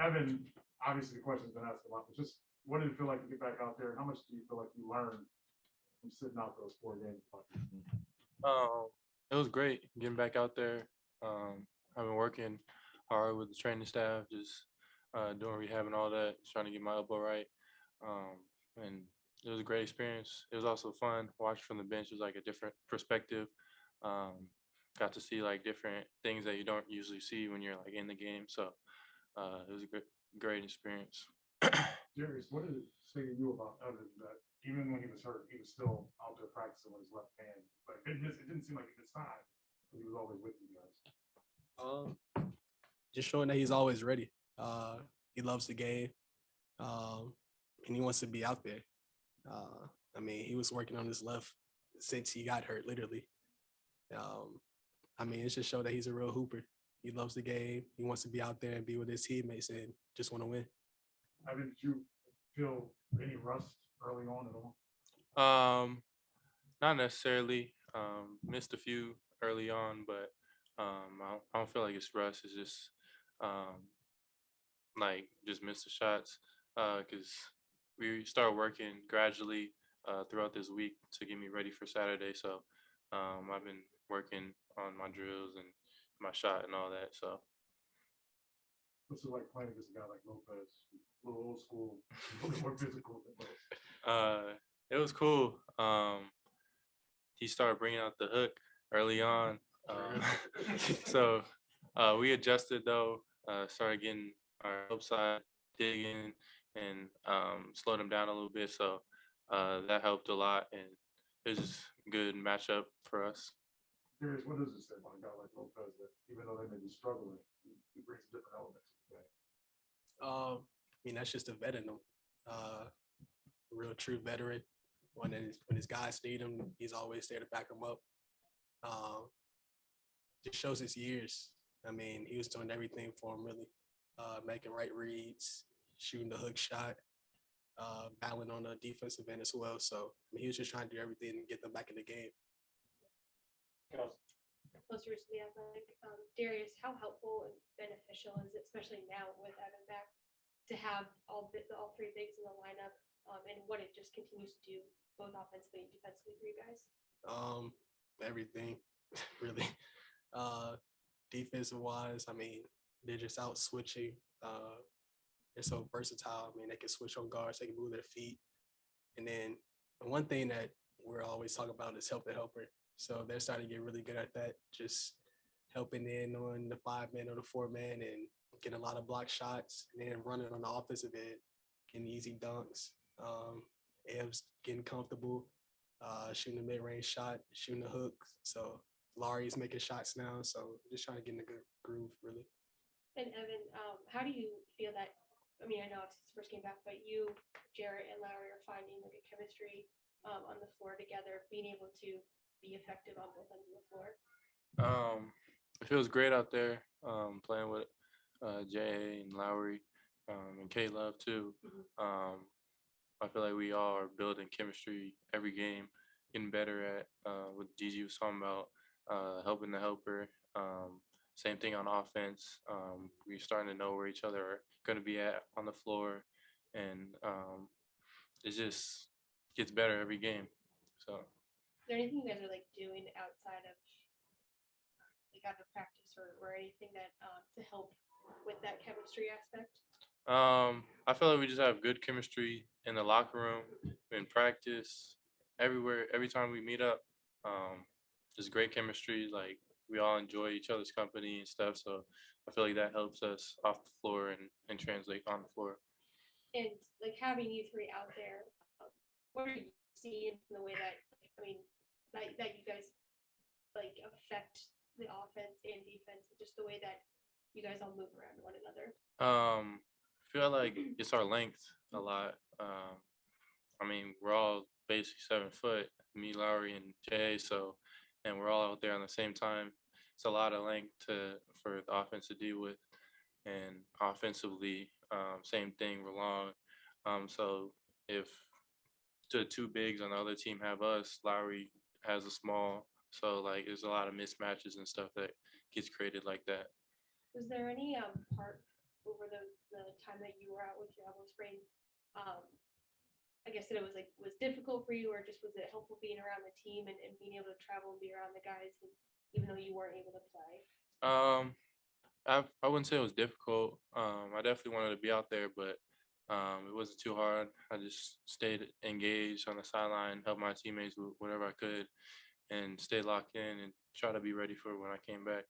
Evan, obviously the question's been asked a lot, but just what did it feel like to get back out there? How much do you feel like you learned from sitting out those 4 games? Um, it was great getting back out there. I've been working hard with the training staff, just doing rehab and all that, trying to get my elbow right. And it was a great experience. It was also fun watching from the bench. It was like a different perspective. Um, got to see like different things that you don't usually see when you're like in the game. So it was a great experience. Darius, what did it say to you about Evan that even when he was hurt, he was still out there practicing with his left hand? But it didn't seem like he missed time because he was always with you guys. Just showing that he's always ready. He loves the game, and he wants to be out there. I mean, he was working on his left since he got hurt, literally. I mean, it just showed that he's a real hooper. He loves the game. He wants to be out there and be with his teammates and just want to win. I mean, did you feel any rust early on at all? Not necessarily. Missed a few early on, but I don't feel like it's rust. It's just like just missed the shots because we started working gradually throughout this week to get me ready for Saturday. So I've been working on my drills and my shot and all that. So what's it like playing against a guy like Lopez, a little old school, a little more physical than most? It was cool. He started bringing out the hook early on. So we adjusted though, started getting our upside digging and slowed him down a little bit. So that helped a lot, and it was just a good matchup for us. Darius, what does it say about a guy like Lopez that even though they may be struggling, he brings different elements to the game? I mean, that's just a vet in him. A real true veteran. When his guys need him, he's always there to back him up. Just shows his years. I mean, he was doing everything for him, really. Making right reads, shooting the hook shot, battling on the defensive end as well. So I mean, he was just trying to do everything and get them back in the game. Closer to the athletic, Darius, how helpful and beneficial is it, especially now with Evan back, to have all three bigs in the lineup, and what it just continues to do both offensively and defensively for you guys? Everything, really. Defensive wise, I mean, they're just out switching. They're so versatile. I mean, they can switch on guards, they can move their feet. And then one thing that we're always talking about is help the helper. So they're starting to get really good at that, just helping in on the 5-man or the 4-man and getting a lot of block shots and then running on the offensive end, getting easy dunks. Ev's getting comfortable, shooting a mid-range shot, shooting a hook. So Laurie's making shots now. So just trying to get in a good groove, really. And Evan, how do you feel that? I mean, I know it's his first game back, but you, Jarrett, and Lowry are finding like a chemistry on the floor together, being able to be effective on both ends of the floor. It feels great out there playing with Jay and Lowry and K-Love too. I feel like we all are building chemistry every game, getting better at what Gigi was talking about, helping the helper. Same thing on offense. We're starting to know where each other are going to be at on the floor, and it just gets better every game. So. Is there anything you guys are like doing outside of like out of practice or anything that to help with that chemistry aspect? I feel like we just have good chemistry in the locker room, in practice, everywhere. Every time we meet up, there's great chemistry. Like we all enjoy each other's company and stuff. So I feel like that helps us off the floor and translate on the floor. And like having you three out there, what are you seeing in the way that I mean? That you guys like affect the offense and defense, just the way that you guys all move around one another? I feel like it's our length a lot. I mean, we're all basically 7 foot, me, Lowry, and Jay. So, and we're all out there on the same time. It's a lot of length for the offense to deal with, and offensively, same thing. We're long. So if the 2 bigs on the other team have us, Lowry has a small, so like there's a lot of mismatches and stuff that gets created like that. Was there any part over the time that you were out with your elbow sprain. I guess that it was difficult for you, or just was it helpful being around the team and being able to travel and be around the guys, and even though you weren't able to play? I wouldn't say it was difficult. I definitely wanted to be out there, but it wasn't too hard. I just stayed engaged on the sideline, helped my teammates with whatever I could, and stay locked in and try to be ready for when I came back.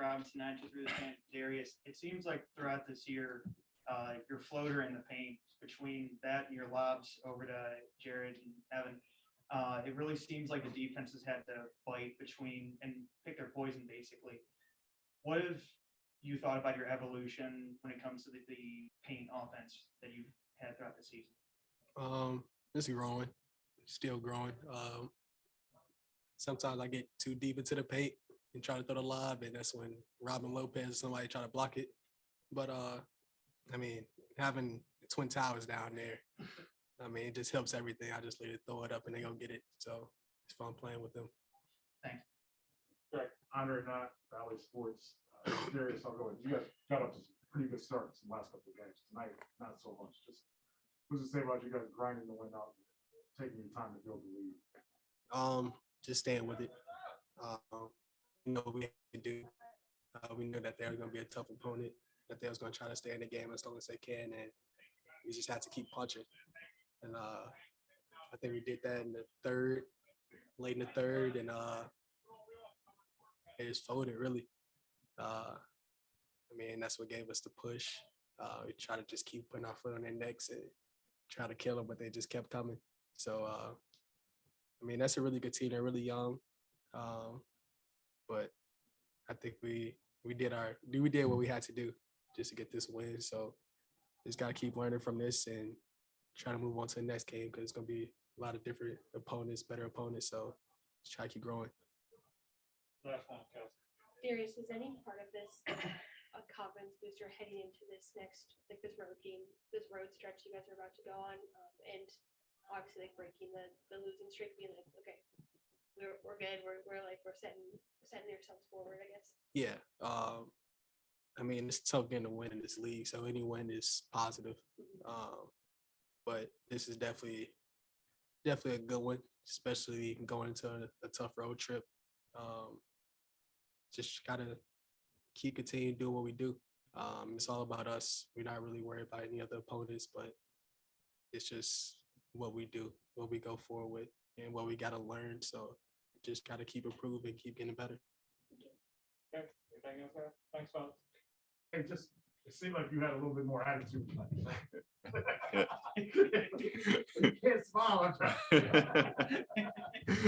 Robinson, I just really thank Darius. It seems like throughout this year, your floater in the paint, between that and your lobs over to Jarrett and Evan, it really seems like the defenses had to fight between and pick their poison, basically. What have you thought about your evolution when it comes to the paint offense that you've had throughout the season? It's growing, still growing. Sometimes I get too deep into the paint and try to throw the lob, and that's when Robin Lopez or somebody try to block it. But I mean, having the Twin Towers down there, I mean, it just helps everything. I just let it throw it up and they gonna get it. So it's fun playing with them. Thanks. Right, Andre, not Valley Sports. Darius, I'll go with you. Guys got up to some pretty good starts in the last couple of games. Tonight, not so much. Just what's it say about you guys grinding the win out, taking your time to build the lead? Just staying with it. You know what we have to do. We knew that they were going to be a tough opponent, that they was going to try to stay in the game as long as they can, and we just had to keep punching. And I think we did that in the third, late in the third, and it just folded, really. I mean, that's what gave us the push. We tried to just keep putting our foot on their necks and try to kill them, but they just kept coming. So, I mean, that's a really good team. They're really young. But I think we did what we had to do just to get this win. So just got to keep learning from this and try to move on to the next game, because it's going to be a lot of different opponents, better opponents. So just try to keep growing. Last one, Kelsey. Darius, is any part of this a confidence booster heading into this next, like this road game, this road stretch you guys are about to go on, and obviously like breaking the losing streak, being like, okay, we're good, we're setting yourselves forward, I guess. Yeah. I mean, it's tough getting a win in this league, so any win is positive. But this is definitely a good one, especially going into a tough road trip. Just gotta keep continuing doing what we do. It's all about us. We're not really worried about any other opponents, but it's just what we do, what we go forward with, and what we gotta learn. So just gotta keep improving, keep getting better. Okay, anything else, guys? Thanks, folks. Hey, just it seemed like you had a little bit more attitude tonight. You can't smile.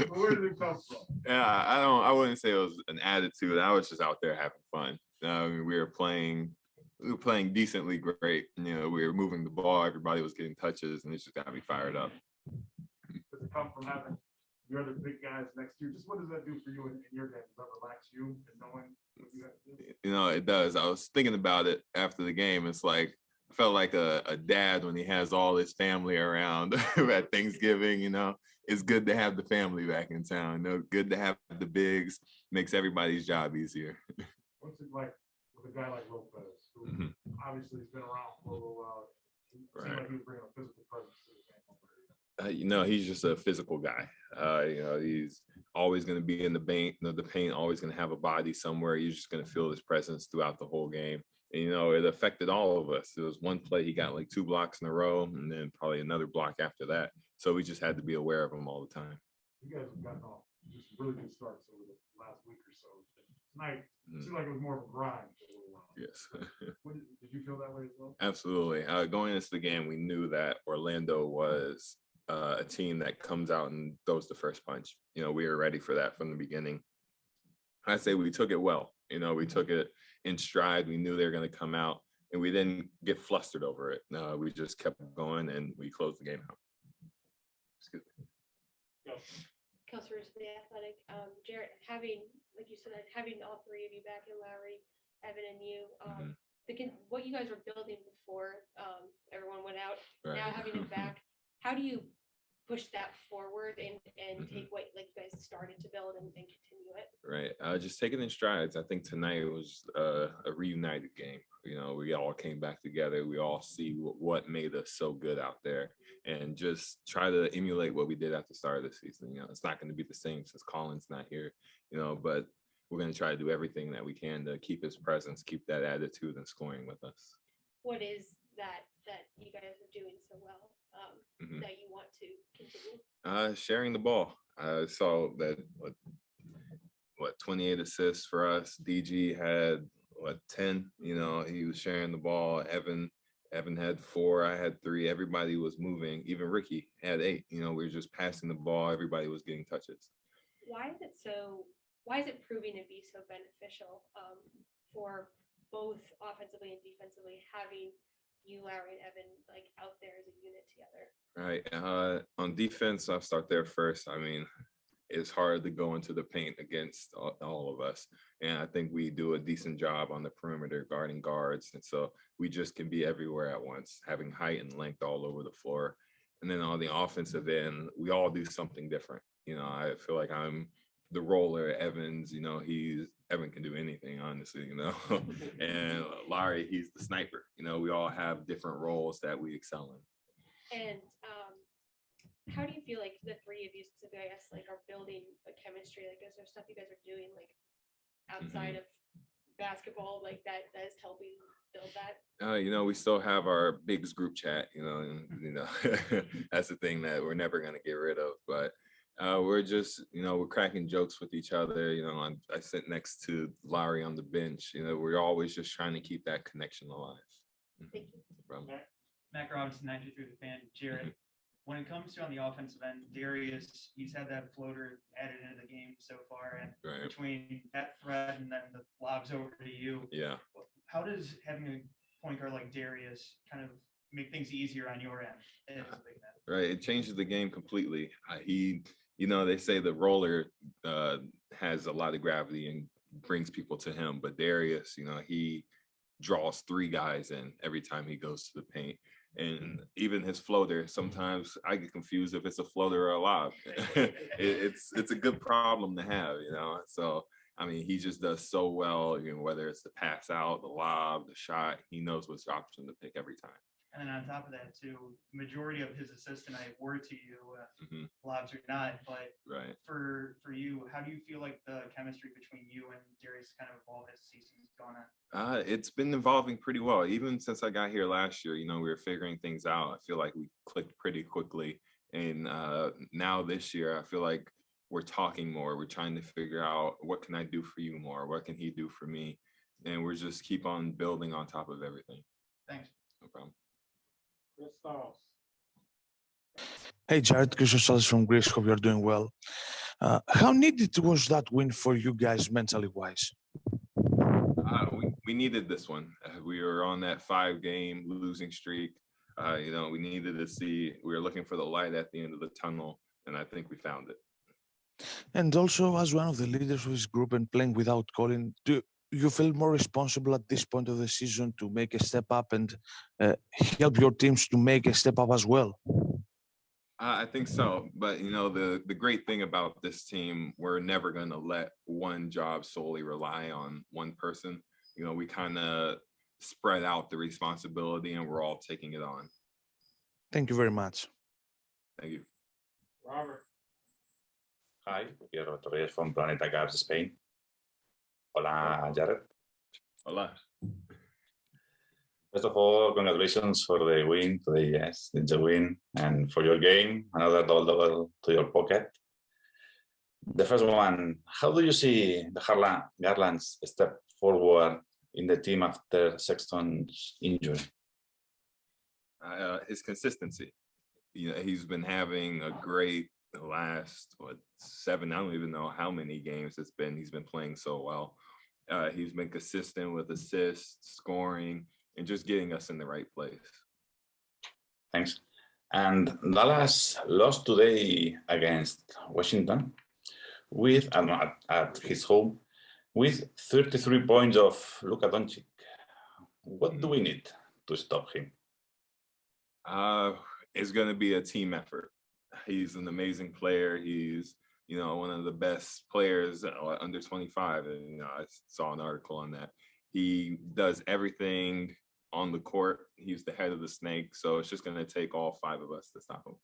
Where did it come from? Yeah, I wouldn't say it was an attitude. I was just out there having fun. We were playing decently great. You know, we were moving the ball. Everybody was getting touches, and it just got me fired up. Does it come from having your other big guys next to you? Just what does that do for you in your game? Does that relax you and knowing what you have to do? You know, it does. I was thinking about it after the game. It's like I felt like a dad when he has all his family around at Thanksgiving. You know, it's good to have the family back in town. You know, good to have the bigs. Makes everybody's job easier. What's it like with a guy like Lopez, who obviously has been around for a little while? It seemed like he was bringing a physical presence to the game. You know, he's just a physical guy. You know, he's always going to be in the paint. You know, the paint always going to have a body somewhere. You're just going to feel his presence throughout the whole game. And, you know, it affected all of us. There was one play he got like 2 blocks in a row, and then probably another block after that. So we just had to be aware of him all the time. You guys have gotten off just really good starts over the last week or so. Tonight, it seemed like it was more of a grind for a little while. Yes. Did you feel that way as well? Absolutely. Going into the game, we knew that Orlando was a team that comes out and throws the first punch. You know, we were ready for that from the beginning. I say we took it well. You know, we took it in stride. We knew they were going to come out, and we didn't get flustered over it. We just kept going, and we closed the game out. Excuse me. Counselors of the Athletic, Jarrett, having, like you said, having all 3 of you back in Lowry, Evan and you, what you guys were building before everyone went out, now having it back, how do you push that forward and take what, like you guys started to build and continue it. Right. Just taking in strides. I think tonight was a reunited game. You know, we all came back together. We all see what made us so good out there, and just try to emulate what we did at the start of the season. You know, it's not going to be the same since Colin's not here, you know, but we're going to try to do everything that we can to keep his presence, keep that attitude and scoring with us. What is that you guys are doing so well that you want to continue? Sharing the ball. I saw that what 28 assists for us. DG had 10. You know, he was sharing the ball. Evan had 4. I had 3. Everybody was moving. Even Ricky had 8. You know, we were just passing the ball. Everybody was getting touches. Why is it proving to be so beneficial for both offensively and defensively, having you, Larry, and Evan like out there as a unit together? Right. On defense, I'll start there first. I mean, it's hard to go into the paint against all of us. And I think we do a decent job on the perimeter guarding guards. And so we just can be everywhere at once, having height and length all over the floor. And then on the offensive end, we all do something different. You know, I feel like I'm the roller. Evans, you know, Evan can do anything, honestly, you know. And Larry, he's the sniper. You know, we all have different roles that we excel in. And how do you feel like the three of you specifically, I guess, like are building a chemistry? Like, is there stuff you guys are doing like outside of basketball, like that is helping build that? You know, we still have our bigs group chat, you know, and you know, that's the thing that we're never gonna get rid of. But we're just, you know, we're cracking jokes with each other. You know, I sit next to Larry on the bench. You know, we're always just trying to keep that connection alive. Thank you. Mac Robinson, 93 The Fan. Jarrett, when it comes to on the offensive end, Darius, he's had that floater added into the game so far, and between that threat and then the lobs over to you, how does having a point guard like Darius kind of make things easier on your end as a big man? Right, it changes the game completely. You know, they say the roller has a lot of gravity and brings people to him, but Darius, you know, he draws 3 guys in every time he goes to the paint. And even his floater, sometimes I get confused if it's a floater or a lob. It's a good problem to have, you know. So I mean, he just does so well, you know, whether it's the pass out, the lob, the shot, he knows which option to pick every time. And then on top of that, too, the majority of his assists tonight were to you, lobs or not. But for you, how do you feel like the chemistry between you and Darius kind of evolved as the season's gone on? It's been evolving pretty well. Even since I got here last year, you know, we were figuring things out. I feel like we clicked pretty quickly. And now this year, I feel like we're talking more. We're trying to figure out, what can I do for you more? What can he do for me? And we're just keep on building on top of everything. Thanks. No problem. Hey, Jarrett, Chris from Greece. Hope you're doing well. How needed was that win for you guys mentally wise? We needed this one. We were on that 5-game losing streak. You know, we needed to see, we were looking for the light at the end of the tunnel, and I think we found it. And also, as one of the leaders of this group and playing without Colin, do you feel more responsible at this point of the season to make a step up and help your teams to make a step up as well? I think so. But, you know, the great thing about this team, we're never going to let one job solely rely on one person. You know, we kind of spread out the responsibility and we're all taking it on. Thank you very much. Thank you. Robert. Hi, here Darius from Planeta Cavs Spain. Hola, Jarrett. Hola. First of all, congratulations for the win today. Yes, it's a win. And for your game, another double to your pocket. The first one, how do you see the Garland's step forward in the team after Sexton's injury? His consistency. You know, he's been having a great last 7, I don't even know how many games it's been. He's been playing so well. He's been consistent with assists, scoring, and just getting us in the right place. Thanks. And Dallas lost today against Washington with at his home with 33 points of Luka Doncic. What do we need to stop him? It's going to be a team effort. He's an amazing player. He's you know, one of the best players under 25. And, you know, I saw an article on that. He does everything on the court. He's the head of the snake. So it's just going to take all 5 of us to stop him.